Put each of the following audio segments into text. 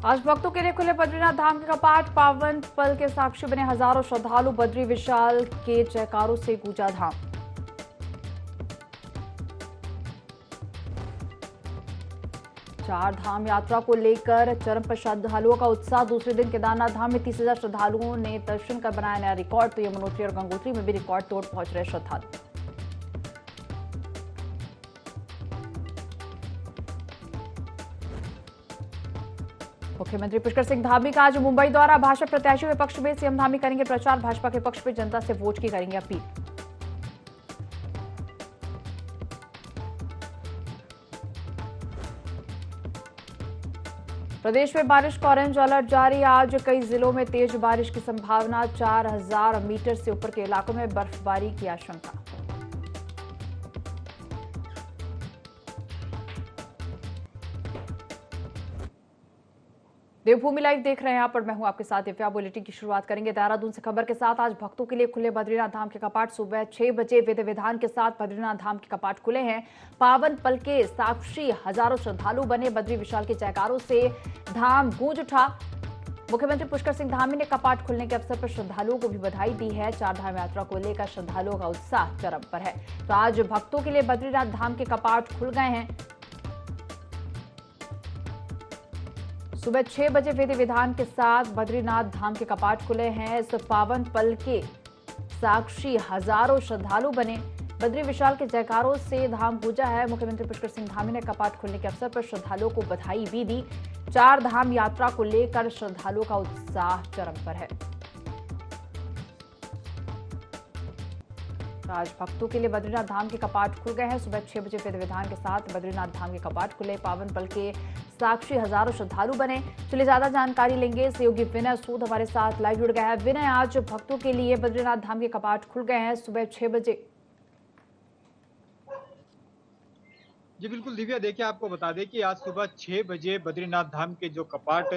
आज भक्तों के लिए खुले बद्रीनाथ धाम के कपाट। पावन पल के साक्षी बने हजारों श्रद्धालु। बद्री विशाल के जयकारों से गूंजा धाम। चार धाम यात्रा को लेकर चरम पर श्रद्धालुओं का उत्साह। दूसरे दिन केदारनाथ धाम में 30,000 श्रद्धालुओं ने दर्शन कर बनाया नया रिकॉर्ड। तो यमुनोत्री और गंगोत्री में भी रिकॉर्ड तोड़ पहुंच रहे श्रद्धालु। मुख्यमंत्री पुष्कर सिंह धामी का आज मुंबई दौरा। भाजपा प्रत्याशियों के पक्ष में सीएम धामी करेंगे प्रचार। भाजपा के पक्ष में जनता से वोट की करेंगे अपील। प्रदेश में बारिश का ऑरेंज अलर्ट जारी। आज कई जिलों में तेज बारिश की संभावना। 4,000 मीटर से ऊपर के इलाकों में बर्फबारी की आशंका। देवभूमि लाइव देख रहे हैं आप और मैं हूं आपके साथ दिव्या। बुलेटिन की शुरुआत करेंगे देहरादून से खबर के साथ। आज भक्तों के लिए खुले बद्रीनाथ धाम के कपाट। सुबह 6 बजे विधि विधान के साथ बद्रीनाथ धाम के कपाट खुले हैं। पावन पल के साक्षी हजारों श्रद्धालु बने। बद्री विशाल के जयकारों से धाम गूंज उठा। मुख्यमंत्री पुष्कर सिंह धामी ने कपाट खुलने के अवसर पर श्रद्धालुओं को भी बधाई दी है। चार धाम यात्रा को लेकर श्रद्धालुओं का उत्साह चरम पर है। तो आज भक्तों के लिए बद्रीनाथ धाम के कपाट खुल गए हैं। सुबह 6 बजे विधि विधान के साथ बद्रीनाथ धाम के कपाट खुले हैं। इस पावन पल के साक्षी हजारों श्रद्धालु बने। बद्री विशाल के जयकारों से धाम गूंजा है। मुख्यमंत्री पुष्कर सिंह धामी ने कपाट खुलने के अवसर पर श्रद्धालुओं को बधाई भी दी। चार धाम यात्रा को लेकर श्रद्धालुओं का उत्साह चरम पर है। आज भक्तों के लिए बद्रीनाथ धाम के कपाट खुल गए हैं। सुबह 6 बजे विधि विधान के साथ बद्रीनाथ धाम के कपाट खुले। पावन पल के साक्षी हजारों श्रद्धालु बने। चलिए ज्यादा जानकारी लेंगे। सहयोगी विनय सूद हमारे साथ लाइव जुड़ गया है। विनय, आज भक्तों के लिए बद्रीनाथ धाम के कपाट खुल गए हैं सुबह 6 बजे। जी बिल्कुल दिव्या, देखिए आपको बता दें कि आज सुबह 6 बजे बद्रीनाथ धाम के जो कपाट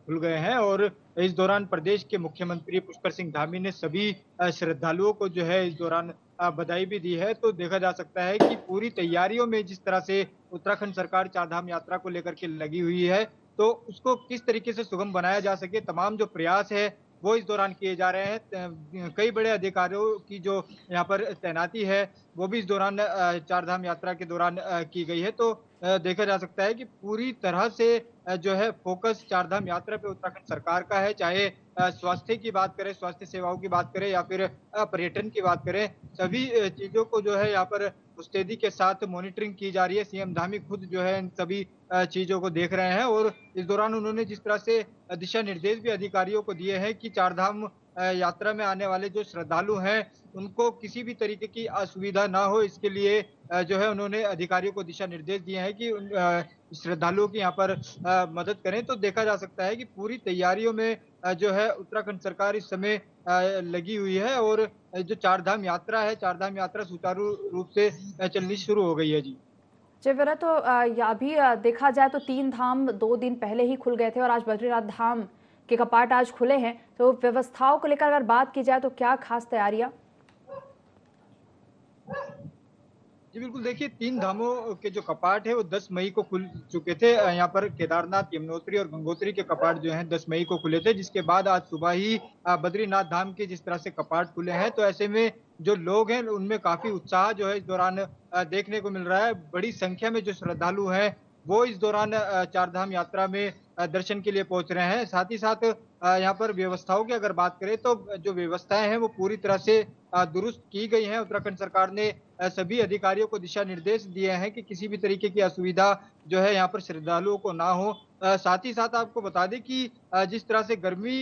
खुल गए हैं और इस दौरान प्रदेश के मुख्यमंत्री पुष्कर सिंह धामी ने सभी श्रद्धालुओं को जो है इस दौरान बधाई भी दी है। तो देखा जा सकता है कि पूरी तैयारियों में जिस तरह से उत्तराखंड सरकार चारधाम यात्रा को लेकर के लगी हुई है, तो उसको किस तरीके से सुगम बनाया जा सके, तमाम जो प्रयास है वो इस दौरान किए जा रहे हैं। कई बड़े अधिकारियों की जो यहाँ पर तैनाती है वो भी इस दौरान चारधाम यात्रा के दौरान की गई है। तो देखा जा सकता है कि पूरी तरह से जो है फोकस चारधाम यात्रा पे उत्तराखंड सरकार का है। चाहे स्वास्थ्य की बात करें, स्वास्थ्य सेवाओं की बात करें या फिर पर्यटन की बात करें, सभी चीजों को जो है यहाँ पर मुस्तैदी के साथ मॉनिटरिंग की जा रही है। सीएम धामी खुद जो है इन सभी चीजों को देख रहे हैं और इस दौरान उन्होंने जिस तरह से दिशा निर्देश भी अधिकारियों को दिए हैं कि चारधाम यात्रा में आने वाले जो श्रद्धालु हैं उनको किसी भी तरीके की असुविधा ना हो, इसके लिए जो है उन्होंने अधिकारियों को दिशा निर्देश दिए हैं कि श्रद्धालुओं की यहाँ पर मदद करें। तो देखा जा सकता है कि पूरी तैयारियों में जो है उत्तराखंड सरकार इस समय लगी हुई है और जो चारधाम यात्रा है, चारधाम यात्रा सुचारू रूप से चलनी शुरू हो गई है। जी जी विनय, तो अभी देखा जाए तो 3 धाम 2 दिन पहले ही खुल गए थे और आज बद्रीनाथ धाम के कपाट आज खुले हैं। तो व्यवस्थाओं को लेकर अगर बात की जाए तो क्या खास तैयारियां? जी बिल्कुल, देखिए 3 धामों के जो कपाट है वो 10 मई को खुल चुके थे। यहाँ पर केदारनाथ, यमुनोत्री और गंगोत्री के कपाट जो हैं 10 मई को खुले थे, जिसके बाद आज सुबह ही बद्रीनाथ धाम के जिस तरह से कपाट खुले हैं, तो ऐसे में जो लोग हैं उनमें काफी उत्साह जो है इस दौरान देखने को मिल रहा है। बड़ी संख्या में जो श्रद्धालु हैं वो इस दौरान चारधाम यात्रा में दर्शन के लिए पहुंच रहे हैं। साथ ही साथ यहाँ पर व्यवस्थाओं की अगर बात करें तो जो व्यवस्थाएं हैं वो पूरी तरह से दुरुस्त की गई हैं। उत्तराखंड सरकार ने सभी अधिकारियों को दिशा निर्देश दिए हैं कि किसी भी तरीके की असुविधा जो है यहाँ पर श्रद्धालुओं को ना हो। साथ ही साथ आपको बता दें कि जिस तरह से गर्मी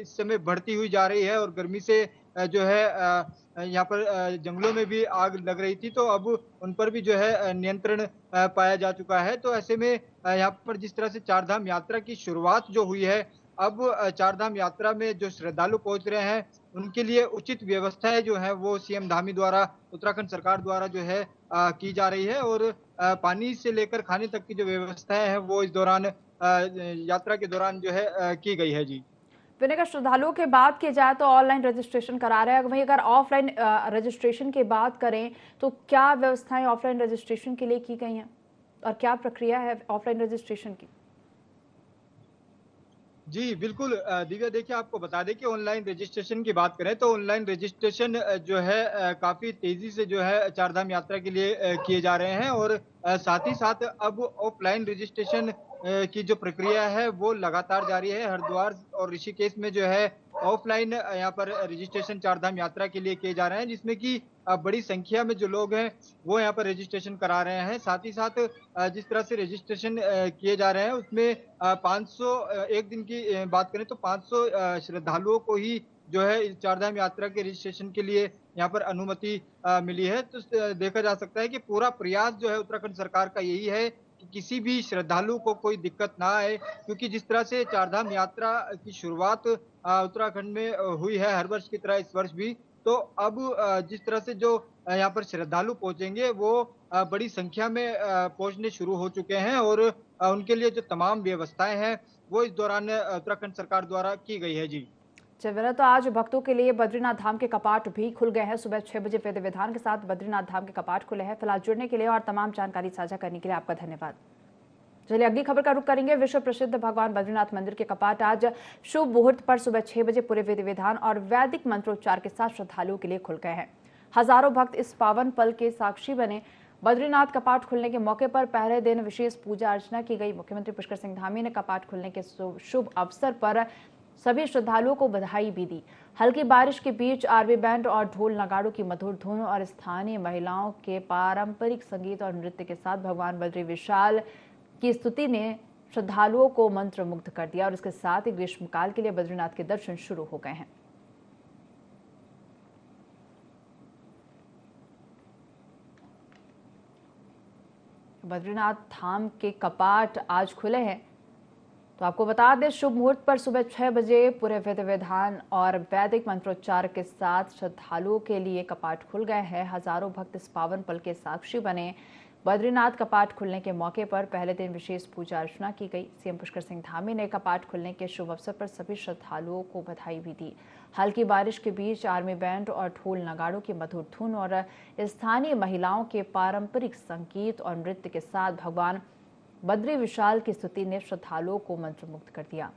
इस समय बढ़ती हुई जा रही है और गर्मी से जो है यहाँ पर जंगलों में भी आग लग रही थी, तो अब उन पर भी जो है नियंत्रण पाया जा चुका है। तो ऐसे में यहाँ पर जिस तरह से चारधाम यात्रा की शुरुआत जो हुई है, अब चारधाम यात्रा में जो श्रद्धालु पहुंच रहे हैं उनके लिए उचित व्यवस्थाएं जो है वो सीएम धामी द्वारा, उत्तराखंड सरकार द्वारा जो है की जा रही है और पानी से लेकर खाने तक की जो व्यवस्थाएं हैं वो इस दौरान यात्रा के दौरान जो है की गई है। जी विनय, अगर श्रद्धालुओं की बात की जाए तो ऑनलाइन रजिस्ट्रेशन करा रहे हैं। वहीं अगर ऑफलाइन रजिस्ट्रेशन की बात करें तो क्या व्यवस्थाएं ऑफलाइन रजिस्ट्रेशन के लिए की गई हैं और क्या प्रक्रिया है ऑफलाइन रजिस्ट्रेशन की? जी, बिल्कुल दिव्या देखिए आपको बता दें कि ऑनलाइन रजिस्ट्रेशन की बात करें तो ऑनलाइन रजिस्ट्रेशन जो है काफ़ी तेज़ी से जो है चारधाम यात्रा के लिए किए जा रहे हैं और साथ ही साथ अब ऑफ़लाइन रजिस्ट्रेशन की जो प्रक्रिया है वो लगातार जारी है। हरिद्वार और ऋषिकेश में जो है ऑफ़लाइन यहाँ पर रजिस्ट्रेशन चारधाम यात्रा के लिए किए जा रहे हैं जिसमें कि बड़ी संख्या में जो लोग हैं वो यहाँ पर रजिस्ट्रेशन करा रहे हैं। साथ ही साथ जिस तरह से रजिस्ट्रेशन किए जा रहे हैं उसमें 500 एक दिन की बात करें तो 500 श्रद्धालुओं को ही जो है इस चारधाम यात्रा के रजिस्ट्रेशन के लिए यहाँ पर अनुमति मिली है। तो देखा जा सकता है कि पूरा प्रयास जो है उत्तराखंड सरकार का यही है कि किसी भी श्रद्धालु को कोई दिक्कत ना आए क्योंकि जिस तरह से चारधाम यात्रा की शुरुआत उत्तराखंड में हुई है हर वर्ष की तरह इस वर्ष भी। तो अब जिस तरह से जो यहाँ पर श्रद्धालु पहुँचेंगे वो बड़ी संख्या में पहुँचने शुरू हो चुके हैं और उनके लिए जो तमाम व्यवस्थाएँ हैं, वो इस दौरान उत्तराखंड सरकार द्वारा की गई है। जी। चवेरा, तो आज भक्तों के लिए बद्रीनाथ धाम के कपाट भी खुल गए हैं। सुबह 6 बजे विधि विधान के साथ बद्रीनाथ धाम के कपाट खुले हैं। फिलहाल जुड़ने के लिए और तमाम जानकारी साझा करने के लिए आपका धन्यवाद। चलिए अगली खबर का रुख करेंगे। विश्व प्रसिद्ध भगवान बद्रीनाथ मंदिर के कपाट आज शुभ मुहूर्त पर सुबह 6 बजे पूरे विधि विधान और वैदिक मंत्रोच्चार के साथ श्रद्धालुओं के लिए खुल गए हैं। हजारों भक्त इस पावन पल के साक्षी बने। बद्रीनाथ कपाट खुलने के मौके पर पहले दिन विशेष पूजा अर्चना की गई। मुख्यमंत्री पुष्कर सिंह धामी ने कपाट खुलने के शुभ अवसर पर सभी श्रद्धालुओं को बधाई भी दी। हल्की बारिश के बीच आरबी बैंड और ढोल नगाड़ों की मधुर धुन और स्थानीय महिलाओं के पारंपरिक संगीत और नृत्य के साथ भगवान बद्री विशाल की स्तुति ने श्रद्धालुओं को मंत्रमुग्ध कर दिया और इसके साथ ही ग्रीष्मकाल के लिए बद्रीनाथ के दर्शन शुरू हो गए हैं। बद्रीनाथ धाम के कपाट आज खुले हैं। तो आपको बता दें शुभ मुहूर्त पर सुबह 6 बजे पूरे विधि विधान और वैदिक मंत्रोच्चार के साथ श्रद्धालुओं के लिए कपाट खुल गए हैं। हजारों भक्त इस पावन पल के साक्षी बने। बद्रीनाथ कपाट खुलने के मौके पर पहले दिन विशेष पूजा अर्चना की गई। सीएम पुष्कर सिंह धामी ने कपाट खुलने के शुभ अवसर पर सभी श्रद्धालुओं को बधाई भी दी। हल्की बारिश के बीच आर्मी बैंड और ढोल नगाड़ों की मधुर धुन और स्थानीय महिलाओं के पारंपरिक संगीत और नृत्य के साथ भगवान बद्री विशाल की स्तुति ने श्रद्धालुओं को मंत्रमुग्ध कर दिया।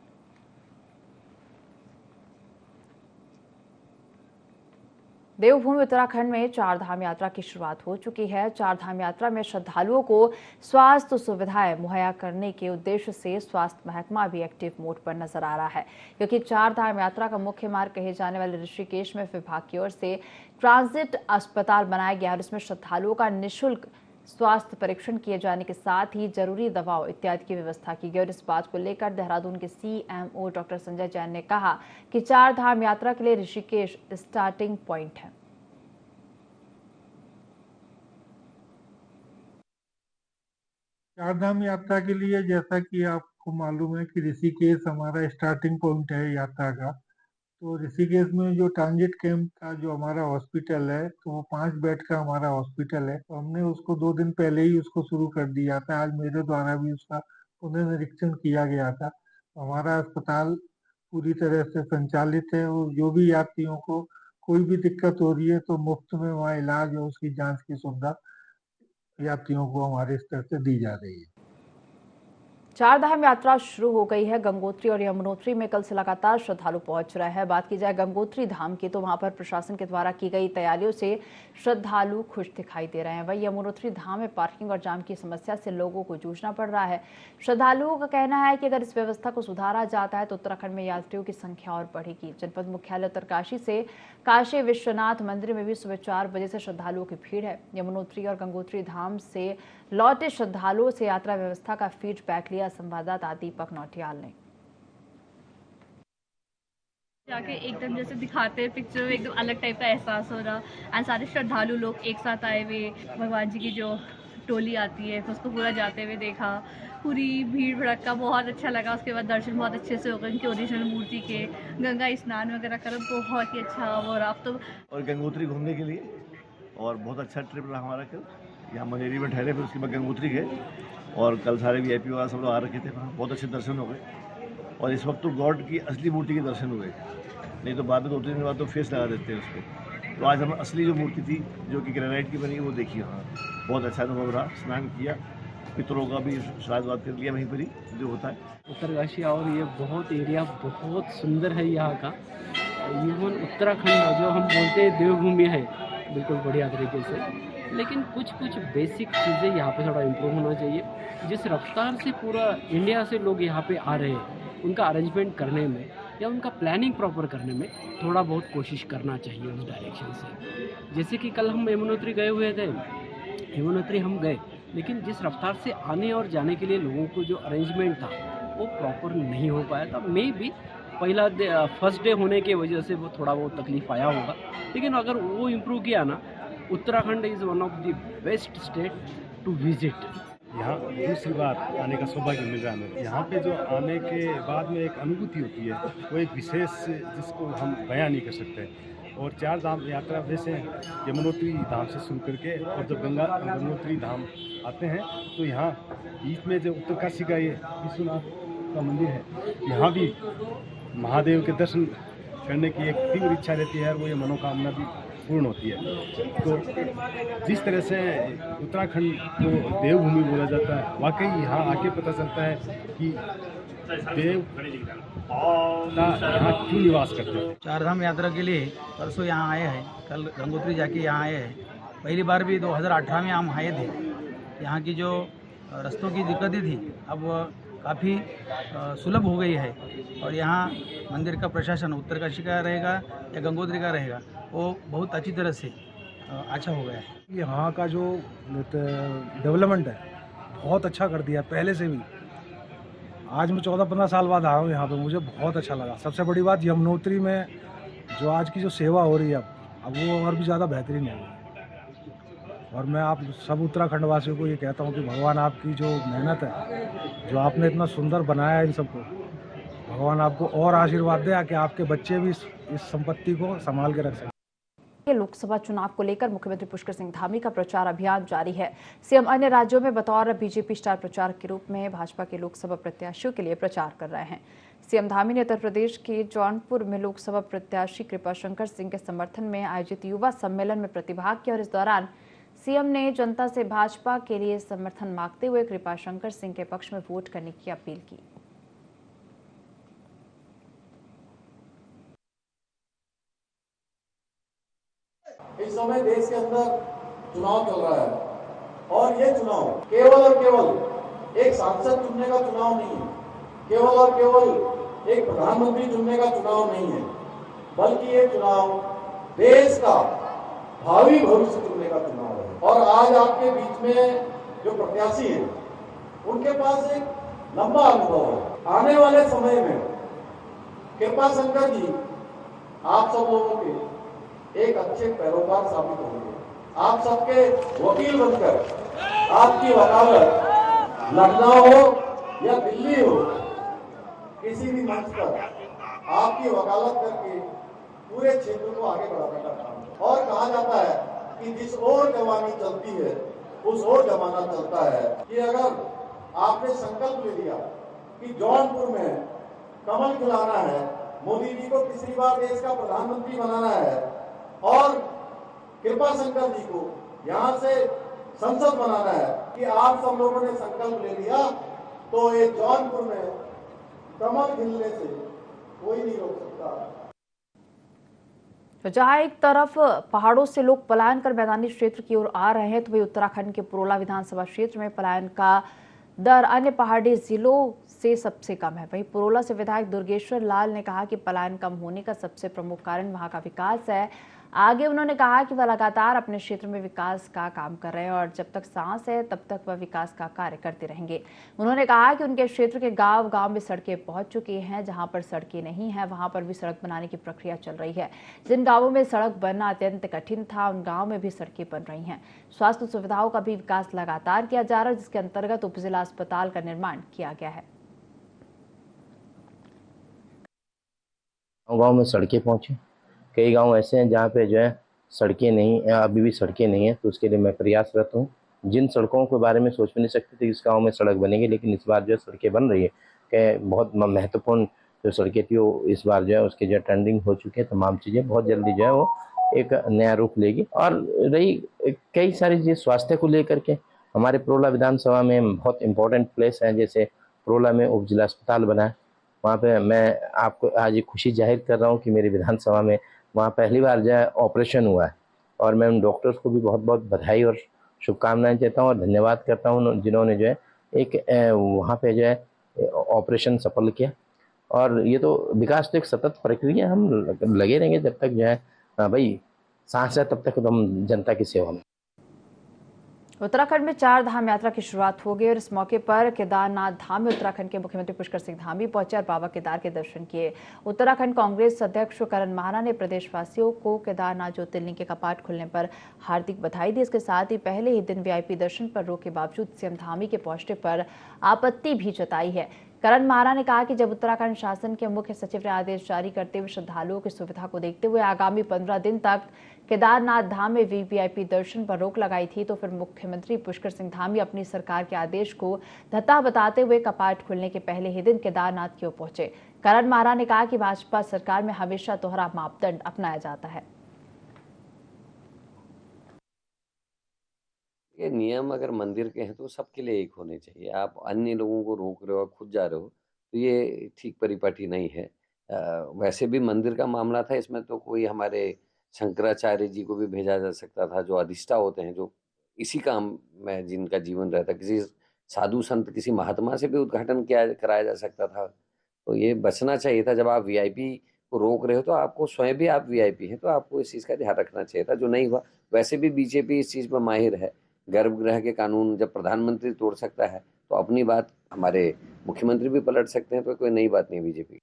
देवभूमि उत्तराखंड में चारधाम यात्रा की शुरुआत हो चुकी है। चारधाम यात्रा में श्रद्धालुओं को स्वास्थ्य सुविधाएं मुहैया करने के उद्देश्य से स्वास्थ्य महकमा भी एक्टिव मोड पर नजर आ रहा है, क्योंकि चारधाम यात्रा का मुख्य मार्ग कहे जाने वाले ऋषिकेश में विभाग की ओर से ट्रांजिट अस्पताल बनाया गया और इसमें श्रद्धालुओं का निःशुल्क स्वास्थ्य परीक्षण किए जाने के साथ ही जरूरी दवाओं इत्यादि की व्यवस्था की गई। और इस बात को लेकर देहरादून के सीएमओ डॉक्टर संजय जैन ने कहा कि चारधाम यात्रा के लिए ऋषिकेश स्टार्टिंग पॉइंट है। चारधाम यात्रा के लिए जैसा कि आपको मालूम है कि ऋषिकेश हमारा स्टार्टिंग पॉइंट है यात्रा का। तो ऋषिकेश में जो ट्रांजिट कैंप का जो हमारा हॉस्पिटल है, तो वो 5 बेड का हमारा हॉस्पिटल है। तो हमने उसको 2 दिन पहले ही उसको शुरू कर दिया था। आज मेरे द्वारा भी उसका पुनर्निरीक्षण किया गया था। हमारा अस्पताल पूरी तरह से संचालित है और जो भी यात्रियों को कोई भी दिक्कत हो रही है तो मुफ्त में वहाँ इलाज और उसकी जांच की सुविधा यात्रियों को हमारे स्तर से दी जा रही है। चारधाम यात्रा शुरू हो गई है। गंगोत्री और यमुनोत्री में कल से लगातार श्रद्धालु पहुंच रहे हैं। बात की जाए गंगोत्री धाम की तो वहां पर प्रशासन के द्वारा की गई तैयारियों से श्रद्धालु खुश दिखाई दे रहे हैं। वहीं यमुनोत्री धाम में पार्किंग और जाम की समस्या से लोगों को जूझना पड़ रहा है। श्रद्धालुओं का कहना है कि अगर इस व्यवस्था को सुधारा जाता है तो उत्तराखंड में यात्रियों की संख्या और बढ़ेगी। जनपद मुख्यालय उत्तरकाशी से काशी विश्वनाथ मंदिर में भी सुबह 4 बजे से श्रद्धालुओं की भीड़ है। यमुनोत्री और गंगोत्री धाम से लौटे श्रद्धालुओं से यात्रा व्यवस्था का फीडबैक लिया संवाददाता दीपक नौटियाल ने। जाके एकदम जैसे दिखाते हैं पिक्चर में एकदम अलग टाइप का एहसास हो रहा एंड सारे श्रद्धालु लोग एक साथ आए हुए भगवान जी की जो टोली आती है उसको पूरा जाते हुए देखा। पूरी भीड़ भड़का बहुत अच्छा लगा। उसके बाद दर्शन बहुत अच्छे से हो गए उनकी ओरिजिनल मूर्ति के। गंगा स्नान वगैरह करो बहुत ही अच्छा और अब तो और गंगोत्री घूमने के लिए और बहुत अच्छा ट्रिप रहा हमारा। कल यहाँ मनेरी में ठहरे, फिर उसके बाद गंगोत्री गए और कल सारे VIP वाला सब लोग आ रखे थे। वहाँ बहुत अच्छे दर्शन हो गए और इस वक्त तो गॉड की असली मूर्ति के दर्शन हुए, नहीं तो बाद में 2-3 दिन बाद तो फेस लगा देते हैं उसको। तो आज हम असली जो मूर्ति थी जो कि ग्रेनाइट की बनी वो देखी। वहाँ बहुत अच्छा अनुभव रहा। स्नान किया पितरों का भी श्राद्ध वाद कर लिया वहीं पर ही जो होता है। उत्तरकाशी और ये बहुत एरिया बहुत सुंदर है यहाँ का। इवन उत्तराखंड जो हम बोलते हैं देवभूमि है, बिल्कुल बढ़िया तरीके से, लेकिन कुछ बेसिक चीज़ें यहाँ पे थोड़ा इम्प्रूव होना चाहिए। जिस रफ्तार से पूरा इंडिया से लोग यहाँ पे आ रहे हैं, उनका अरेंजमेंट करने में या उनका प्लानिंग प्रॉपर करने में थोड़ा बहुत कोशिश करना चाहिए उस डायरेक्शन से। जैसे कि कल हम यमुनोत्री गए हुए थे, यमुनोत्री हम गए, लेकिन जिस रफ्तार से आने और जाने के लिए लोगों को जो अरेंजमेंट था वो प्रॉपर नहीं हो पाया था। मे बी फर्स्ट डे होने की वजह से वो थोड़ा बहुत तकलीफ आया होगा, लेकिन अगर वो इम्प्रूव किया ना, Uttarakhand is one of the best state to visit. यहाँ दूसरी बार आने का सौभाग्य मिल रहा है हमें। यहाँ पे जो आने के बाद में एक अनुभूति होती है, वो एक विशेष जिसको हम बयां नहीं कर सकते। और 4 धाम यात्रा वैसे यमुनोत्री धाम से शुरू करके और जब गंगोत्री धाम आते हैं तो यहाँ बीच में जो उत्तरकाशी का ये विश्वनाथ का मंदिर है, यहाँ भी महादेव के दर्शन करने की एक तीव्र इच्छा रहती है और वो ये मनोकामना भी पूर्ण होती है। तो जिस तरह से उत्तराखंड को देवभूमि बोला जाता है, वाकई यहाँ आके पता चलता है कि देव यहाँ क्यों निवास करते हैं। 4 धाम यात्रा के लिए परसों यहाँ आए हैं, कल गंगोत्री जाके यहाँ आए हैं। पहली बार भी 2018 में हम आए थे। यहाँ की जो रास्तों की दिक्कतें थी अब काफ़ी सुलभ हो गई है और यहाँ मंदिर का प्रशासन उत्तरकाशी का रहेगा या गंगोत्री का रहेगा, वो बहुत अच्छी तरह से अच्छा हो गया है। यहाँ का जो डेवलपमेंट है बहुत अच्छा कर दिया पहले से भी। आज मैं 14-15 साल बाद आया हूँ यहाँ पे, मुझे बहुत अच्छा लगा। सबसे बड़ी बात यमुनोत्री में जो आज की जो सेवा हो रही है अब वो और भी ज़्यादा बेहतरीन है। और मैं आप सब उत्तराखंड वासियों को ये कहता हूँ कि भगवान आपकी जो मेहनत है, जो आपने इतना सुंदर बनाया है इन सबको, भगवान आपको और आशीर्वाद दे कि आपके बच्चे भी इस संपत्ति को संभाल के रख सकें। लोकसभा चुनाव को लेकर मुख्यमंत्री पुष्कर सिंह धामी का प्रचार अभियान जारी है। सीएम अन्य राज्यों में बतौर बीजेपी स्टार प्रचारक के रूप में भाजपा के लोकसभा प्रत्याशियों के लिए प्रचार कर रहे हैं। सीएम धामी ने उत्तर प्रदेश के जौनपुर में लोकसभा प्रत्याशी कृपाशंकर सिंह के समर्थन में आयोजित युवा सम्मेलन में प्रतिभाग किया और इस दौरान सीएम ने जनता से भाजपा के लिए समर्थन मांगते हुए कृपाशंकर सिंह के पक्ष में वोट करने की अपील की। इस समय देश के अंदर चुनाव चल रहा है और ये चुनाव केवल और केवल एक सांसद चुनने का चुनाव नहीं है, केवल और केवल एक प्रधानमंत्री चुनने का चुनाव नहीं है, बल्कि ये चुनाव देश का भावी भविष्य चुनने का चुनाव है। और आज आपके बीच में जो प्रत्याशी हैं, उनके पास एक लंबा अनुभव है। आने वाले समय में कृपाशंकर जी आप सब लोगों के एक अच्छे पैरोकार साबित होंगे। आप सबके वकील बनकर आपकी वकालत लखनऊ हो या दिल्ली हो, किसी भी मंच पर आपकी वकालत करके पूरे क्षेत्र को आगे बढ़ाने का काम। और कहा जाता है कि जिस ओर जवानी चलती है उस ओर जमाना चलता है। कि अगर आपने संकल्प ले लिया कि जौनपुर में कमल खिलाना है, मोदी जी को तीसरी बार देश का प्रधानमंत्री बनाना है और कृपाशंकर जी को यहाँ से संसद बनाना है, कि आप सब लोगों ने संकल्प ले लिया, तो ये जौनपुर में कमल खिलने से कोई नहीं रोक सकता। तो जहां एक तरफ पहाड़ों से लोग पलायन कर मैदानी क्षेत्र की ओर आ रहे हैं, तो वही उत्तराखंड के पुरोला विधानसभा क्षेत्र में पलायन का दर अन्य पहाड़ी जिलों से सबसे कम है। वहीं पुरोला से विधायक दुर्गेश्वर लाल ने कहा कि पलायन कम होने का सबसे प्रमुख कारण वहां का विकास है। आगे उन्होंने कहा कि वह लगातार अपने क्षेत्र में विकास का काम कर रहे हैं और जब तक सांस है तब तक वह विकास का कार्य करते रहेंगे। उन्होंने कहा कि उनके क्षेत्र के गांव में सड़कें पहुंच चुकी हैं, जहां पर सड़कें नहीं हैं वहां पर भी सड़क बनाने की प्रक्रिया चल रही है। जिन गांवों में सड़क बनना अत्यंत कठिन था, उन गाँव में भी सड़कें बन रही हैं। स्वास्थ्य सुविधाओं का भी विकास लगातार किया जा रहा है, जिसके अंतर्गत उप जिला अस्पताल का निर्माण किया गया है। गाँव में सड़कें पहुंचे, कई गांव ऐसे हैं जहां पे जो है सड़कें नहीं, अभी भी सड़कें नहीं है, तो उसके लिए मैं प्रयासरत हूँ। जिन सड़कों के बारे में सोच भी नहीं सकते थे इस गांव में सड़क बनेगी, लेकिन इस बार जो है सड़कें बन रही है। कि बहुत महत्वपूर्ण जो सड़कें थी वो इस बार जो है उसके जो टेंडरिंग हो चुकी है, तमाम चीज़ें बहुत जल्दी जो है वो एक नया रूप लेगी। और रही कई सारी चीज़ स्वास्थ्य को लेकर के, हमारे प्रोला विधानसभा में बहुत इम्पोर्टेंट प्लेस हैं, जैसे प्रोला में उप जिला अस्पताल बना है, वहाँ पे मैं आपको आज खुशी जाहिर कर रहा हूँ कि मेरी विधानसभा में वहाँ पहली बार जो है ऑपरेशन हुआ है, और मैं उन डॉक्टर्स को भी बहुत बहुत बधाई और शुभकामनाएं देता हूँ और धन्यवाद करता हूँ जिन्होंने जो है एक वहाँ पे जो है ऑपरेशन सफल किया। और ये तो विकास तो एक सतत प्रक्रिया, हम लगे रहेंगे जब तक जो है भाई सांस है, तब तक तो हम जनता की सेवा में। उत्तराखंड में 4 धाम यात्रा की शुरुआत हो गई और इस मौके पर केदारनाथ धाम में उत्तराखंड के मुख्यमंत्री पुष्कर सिंह धामी पहुंचे और बाबा केदार के दर्शन किए। उत्तराखंड कांग्रेस अध्यक्ष करण माहरा ने प्रदेशवासियों को केदारनाथ ज्योतिर्लिंग के कपाट खुलने पर हार्दिक बधाई दी। इसके साथ ही पहले ही दिन वीआईपी दर्शन पर रोक के बावजूद सीएम धामी के पहुंचने पर आपत्ति भी जताई है। करण माहरा ने कहा कि जब उत्तराखंड शासन के मुख्य सचिव ने आदेश जारी करते हुए श्रद्धालुओं की सुविधा को देखते हुए आगामी 15 दिन तक केदारनाथ धाम में वीवीआईपी दर्शन पर रोक लगाई थी, तो फिर मुख्यमंत्री पुष्कर सिंह धामी अपनी सरकार के आदेश को धत्ता बताते हुए कपाट खुलने के पहले ही दिन केदारनाथ की ओर पहुंचे। करण माहरा ने कहा कि भाजपा सरकार में हमेशा दोहरा मापदंड अपनाया जाता है। ये नियम अगर मंदिर के हैं तो सबके लिए एक होने चाहिए। आप अन्य लोगों को रोक रहे हो, खुद जा रहे हो, तो ये ठीक परिपाटी नहीं है। वैसे भी मंदिर का मामला था, इसमें तो कोई हमारे शंकराचार्य जी को भी भेजा जा सकता था, जो अधिष्ठा होते हैं, जो इसी काम में जिनका जीवन रहता, किसी साधु संत, किसी महात्मा से भी उद्घाटन कराया जा सकता था। तो ये बचना चाहिए था। जब आप वीआईपी को रोक रहे हो तो आपको स्वयं भी आप वीआईपी हैं, तो आपको इस चीज़ का ध्यान रखना चाहिए था, जो नहीं हुआ। वैसे भी बीजेपी इस चीज़ में माहिर है। गर्भगृह के कानून जब प्रधानमंत्री तोड़ सकता है तो अपनी बात हमारे मुख्यमंत्री भी पलट सकते हैं, तो कोई नई बात नहीं बीजेपी।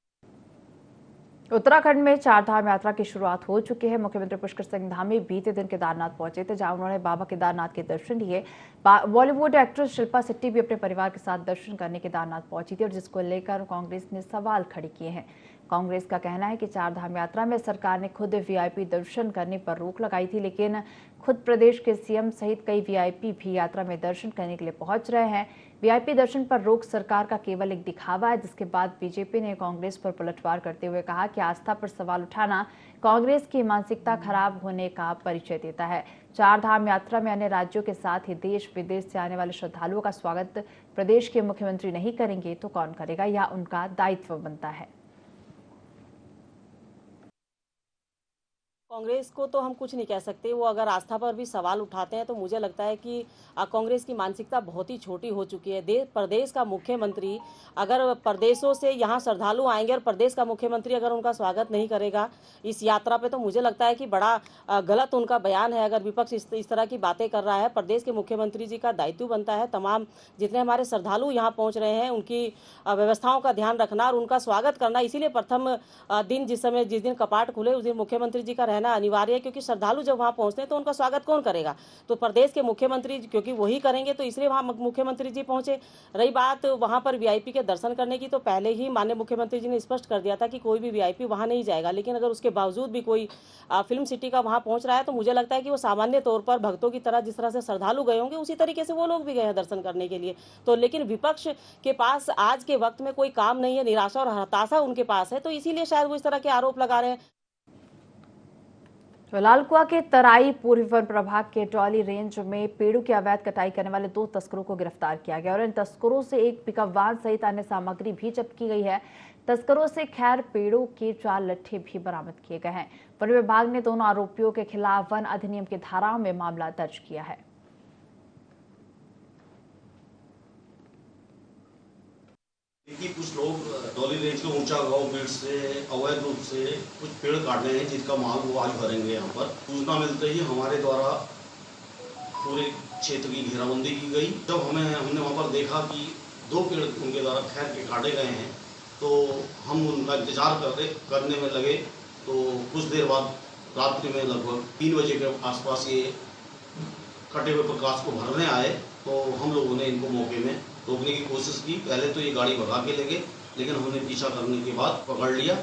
उत्तराखंड में 4 धाम यात्रा की शुरुआत हो चुकी है। मुख्यमंत्री पुष्कर सिंह धामी बीते दिन केदारनाथ पहुंचे थे, जहां उन्होंने बाबा केदारनाथ के दर्शन लिए। बॉलीवुड एक्ट्रेस शिल्पा शेट्टी भी अपने परिवार के साथ दर्शन करने केदारनाथ पहुंची थी, और जिसको लेकर कांग्रेस ने सवाल खड़े किए हैं। कांग्रेस का कहना है कि 4 धाम यात्रा में सरकार ने खुद वीआईपी दर्शन करने पर रोक लगाई थी, लेकिन खुद प्रदेश के सीएम सहित कई वीआईपी भी यात्रा में दर्शन करने के लिए पहुंच रहे हैं। वीआईपी दर्शन पर रोक सरकार का केवल एक दिखावा है, जिसके बाद बीजेपी ने कांग्रेस पर पलटवार करते हुए कहा कि आस्था पर सवाल उठाना कांग्रेस की मानसिकता खराब होने का परिचय देता है। 4 धाम यात्रा में अन्य राज्यों के साथ ही देश विदेश से आने वाले श्रद्धालुओं का स्वागत प्रदेश के मुख्यमंत्री नहीं करेंगे तो कौन करेगा, यह उनका दायित्व बनता है। कांग्रेस को तो हम कुछ नहीं कह सकते। वो अगर आस्था पर भी सवाल उठाते हैं तो मुझे लगता है कि कांग्रेस की मानसिकता बहुत ही छोटी हो चुकी है। प्रदेश का मुख्यमंत्री अगर प्रदेशों से यहाँ श्रद्धालु आएंगे और प्रदेश का मुख्यमंत्री अगर उनका स्वागत नहीं करेगा इस यात्रा पे, तो मुझे लगता है कि बड़ा गलत उनका बयान है। अगर विपक्ष इस तरह की बातें कर रहा है, प्रदेश के मुख्यमंत्री जी का दायित्व बनता है तमाम जितने हमारे श्रद्धालु यहाँ पहुँच रहे हैं उनकी व्यवस्थाओं का ध्यान रखना और उनका स्वागत करना। इसीलिए प्रथम दिन जिस दिन कपाट खुले उस दिन मुख्यमंत्री जी का रहना अनिवार्य है, क्योंकि श्रद्धालु जब वहां पहुंचते हैं तो उनका स्वागत कौन करेगा? तो प्रदेश के मुख्यमंत्री, क्योंकि वही करेंगे तो इसलिए वहां मुख्यमंत्री जी पहुंचे। रही बात वहां पर वीआईपी के दर्शन करने की, तो पहले ही माननीय मुख्यमंत्री जी ने स्पष्ट कर दिया था कि कोई भी वीआईपी वहां नहीं जाएगा। लेकिन अगर उसके बावजूद भी कोई फिल्म सिटी का वहां पहुंच रहा है तो मुझे लगता है कि वो सामान्य तौर पर भक्तों की तरह जिस तरह से श्रद्धालु गए होंगे उसी तरीके से वो लोग भी गए हैं दर्शन करने के लिए। तो लेकिन विपक्ष के पास आज के वक्त में कोई काम नहीं है, निराशा और हताशा उनके पास है, तो इसीलिए शायद वो इस तरह के आरोप लगा रहे हैं। तो लालकुआ के तराई पूर्वी वन प्रभाग के टॉली रेंज में पेड़ों की अवैध कटाई करने वाले 2 तस्करों को गिरफ्तार किया गया और इन तस्करों से एक पिकअप वाहन सहित अन्य सामग्री भी जब्त की गई है। तस्करों से खैर पेड़ों के 4 लट्ठे भी बरामद किए गए हैं। वन विभाग ने दोनों आरोपियों के खिलाफ वन अधिनियम की धाराओं में मामला दर्ज किया है। कुछ लोग डोली रेंज के ऊंचा गांव पेड़ से अवैध रूप से कुछ पेड़ काट रहे हैं, जिसका माल वो आज भरेंगे। यहाँ पर सूचना मिलते ही हमारे द्वारा पूरे क्षेत्र की घेराबंदी की गई। जब हमने वहाँ पर देखा कि 2 पेड़ उनके द्वारा खैर के काटे गए हैं तो हम उनका इंतजार करने में लगे। तो कुछ देर बाद रात्रि में लगभग 3 बजे के आसपास ये कटे हुए प्रकाश को भरने आए, तो हम लोगों ने इनको मौके में रोकने की कोशिश की। पहले तो ये गाड़ी भगा के ले गए, लेकिन हमने पीछा करने के बाद पकड़ लिया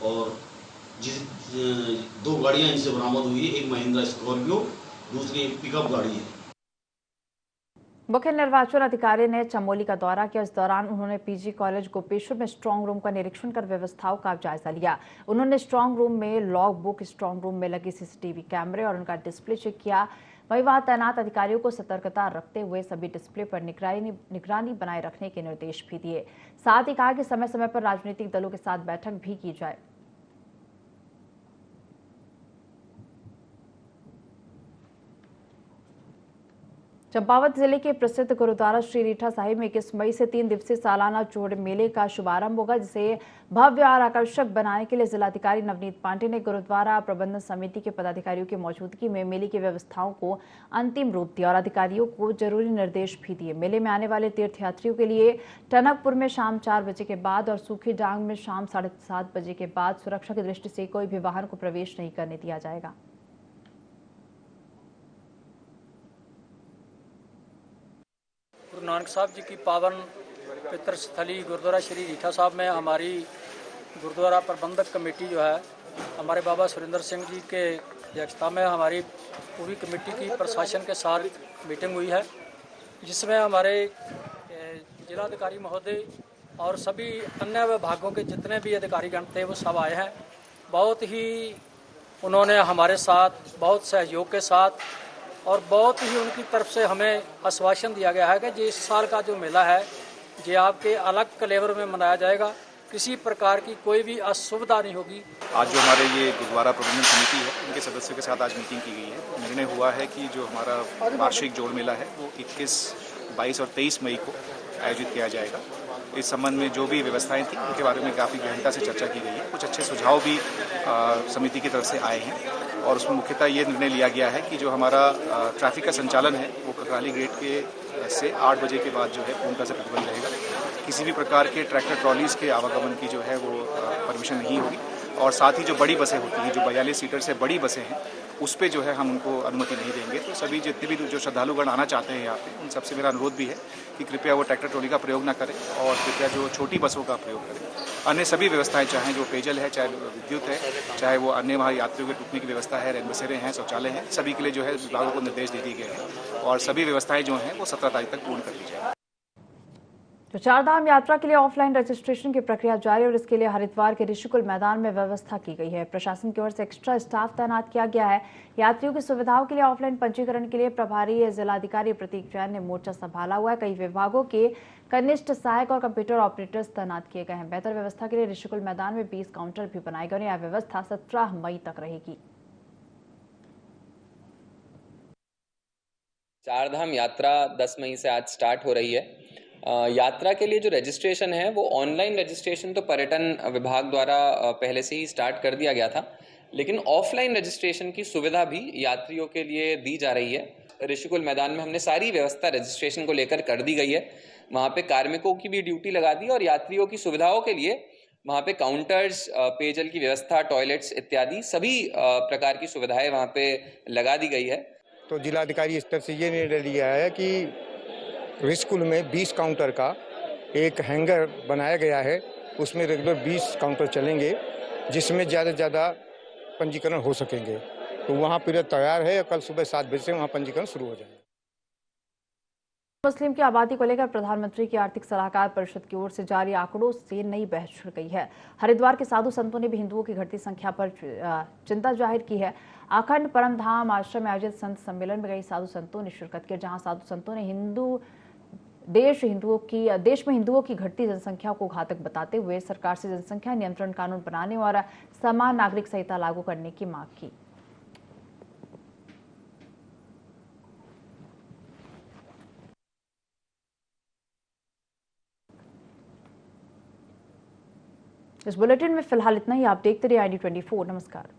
और 2 गाड़ियां इनसे बरामद हुई। एक महिंद्रा स्कॉर्पियो, दूसरी एक पिकअप गाड़ी है। मुख्य निर्वाचन अधिकारी ने चमोली का दौरा किया। इस दौरान उन्होंने पीजी कॉलेज गोपेश्वर में स्ट्रांग रूम का निरीक्षण कर व्यवस्थाओं का जायजा लिया। उन्होंने स्ट्रांग रूम में लॉग बुक, स्ट्रांग रूम में लगे सीसीटीवी कैमरे और उनका डिस्प्ले चेक किया। वहीं वहां तैनात अधिकारियों को सतर्कता रखते हुए सभी डिस्प्ले पर निगरानी बनाए रखने के निर्देश भी दिए। साथ ही कहा कि समय समय पर राजनीतिक दलों के साथ बैठक भी की जाए। चंपावत जिले के प्रसिद्ध गुरुद्वारा श्री रीठा साहिब में 21 मई से 3 दिवसीय सालाना जोड़ मेले का शुभारंभ होगा, जिसे भव्य और आकर्षक बनाने के लिए जिलाधिकारी नवनीत पांडे ने गुरुद्वारा प्रबंधन समिति के पदाधिकारियों की मौजूदगी में मेले की व्यवस्थाओं को अंतिम रूप दिया और अधिकारियों को जरूरी निर्देश भी दिए। मेले में आने वाले तीर्थयात्रियों के लिए टनकपुर में शाम 4 बजे के बाद और सूखी डांग में शाम 7:30 बजे के बाद सुरक्षा की दृष्टि से कोई भी वाहन को प्रवेश नहीं करने दिया जाएगा। गुरु नानक साहब जी की पावन पितृ स्थली गुरुद्वारा श्री रीठा साहब में हमारी गुरुद्वारा प्रबंधक कमेटी जो है, हमारे बाबा सुरेंद्र सिंह जी के अध्यक्षता में हमारी पूरी कमेटी की प्रशासन के साथ मीटिंग हुई है, जिसमें हमारे जिलाधिकारी महोदय और सभी अन्य विभागों के जितने भी अधिकारीगण थे वो सब आए हैं। बहुत ही उन्होंने हमारे साथ बहुत सहयोग के साथ और बहुत ही उनकी तरफ से हमें आश्वासन दिया गया है कि इस साल का जो मेला है ये आपके अलग कलेवर में मनाया जाएगा, किसी प्रकार की कोई भी असुविधा नहीं होगी। आज जो हमारे ये गुरुद्वारा प्रबंधन समिति है, उनके सदस्यों के साथ आज मीटिंग की गई है। निर्णय हुआ है कि जो हमारा वार्षिक जोड़ मेला है वो 21, 22 और 23 मई को आयोजित किया जाएगा। इस संबंध में जो भी व्यवस्थाएं थी उनके बारे में काफ़ी गहनता से चर्चा की गई है। कुछ अच्छे सुझाव भी समिति की तरफ से आए हैं और उसमें मुख्यतः ये निर्णय लिया गया है कि जो हमारा ट्रैफिक का संचालन है वो ककराली गेट के से 8 बजे के बाद जो है पूर्णतः से प्रतिबंध रहेगा। किसी भी प्रकार के ट्रैक्टर ट्रॉलीज के आवागमन की जो है वो परमिशन नहीं होगी और साथ ही जो बड़ी बसें होती हैं, जो 42 सीटर से बड़ी बसें हैं, उस पे जो है हम उनको अनुमति नहीं देंगे। तो सभी जितने भी जो श्रद्धालुगण आना चाहते हैं यहाँ पे, उन सबसे मेरा अनुरोध भी है कि कृपया वो ट्रैक्टर ट्रॉली का प्रयोग ना करें और कृपया जो छोटी बसों का प्रयोग करें। अन्य सभी व्यवस्थाएं, चाहे जो पेयजल है, चाहे विद्युत है, चाहे वो अन्य वहाँ यात्रियों के रुकने की व्यवस्था है, रैन बसेरे हैं, शौचालय हैं, सभी के लिए जो है विभागों को निर्देश दे दिए गए हैं और सभी व्यवस्थाएं जो हैं वो 17 तारीख तक पूर्ण कर दी जाए। तो चारधाम यात्रा के लिए ऑफलाइन रजिस्ट्रेशन की प्रक्रिया जारी और इसके लिए हरिद्वार के ऋषिकुल मैदान में व्यवस्था की गई है। प्रशासन की ओर से एक्स्ट्रा स्टाफ तैनात किया गया है। यात्रियों की सुविधाओं के लिए ऑफलाइन पंजीकरण के लिए प्रभारी जिलाधिकारी प्रतीक जैन ने मोर्चा संभाला हुआ है। कई विभागों के कनिष्ठ सहायक और कंप्यूटर ऑपरेटर्स तैनात किए गए हैं। बेहतर व्यवस्था के लिए ऋषिकुल मैदान में 20 काउंटर भी बनाए गए। यह व्यवस्था 17 मई तक रहेगी। चारधाम यात्रा 10 मई से आज स्टार्ट हो रही है। यात्रा के लिए जो रजिस्ट्रेशन है वो ऑनलाइन रजिस्ट्रेशन तो पर्यटन विभाग द्वारा पहले से ही स्टार्ट कर दिया गया था, लेकिन ऑफलाइन रजिस्ट्रेशन की सुविधा भी यात्रियों के लिए दी जा रही है। ऋषिकुल मैदान में हमने सारी व्यवस्था रजिस्ट्रेशन को लेकर कर दी गई है। वहाँ पे कार्मिकों की भी ड्यूटी लगा दी और यात्रियों की सुविधाओं के लिए वहाँ पे काउंटर्स, पेयजल की व्यवस्था, टॉयलेट्स इत्यादि सभी प्रकार की सुविधाएं वहाँ पे लगा दी गई है। तो जिलाधिकारी स्तर से ये निर्णय लिया है कि ऋषिकुल में 20 काउंटर का एक हैंगर बनाया गया है, उसमें रेगुलर 20 काउंटर चलेंगे, जिसमें ज़्यादा से ज़्यादा पंजीकरण हो सकेंगे। तो वहाँ पीरियड तैयार है, कल सुबह 7 बजे से वहाँ पंजीकरण शुरू हो जाएगा। मुस्लिम की आबादी को लेकर प्रधानमंत्री की आर्थिक सलाहकार परिषद की ओर से जारी आंकड़ों से नई बहस छिड़ गई है। हरिद्वार के साधु संतों ने भी हिंदुओं की घटती संख्या पर चिंता जाहिर की है। अखंड परमधाम आश्रम में आयोजित संत सम्मेलन में कई साधु संतों ने शिरकत की, जहां साधु संतों ने देश में हिंदुओं की घटती जनसंख्या को घातक बताते हुए सरकार से जनसंख्या नियंत्रण कानून बनाने और समान नागरिक संहिता लागू करने की मांग की। इस बुलेटिन में फिलहाल इतना ही। आप देखते रहिए ID24। नमस्कार।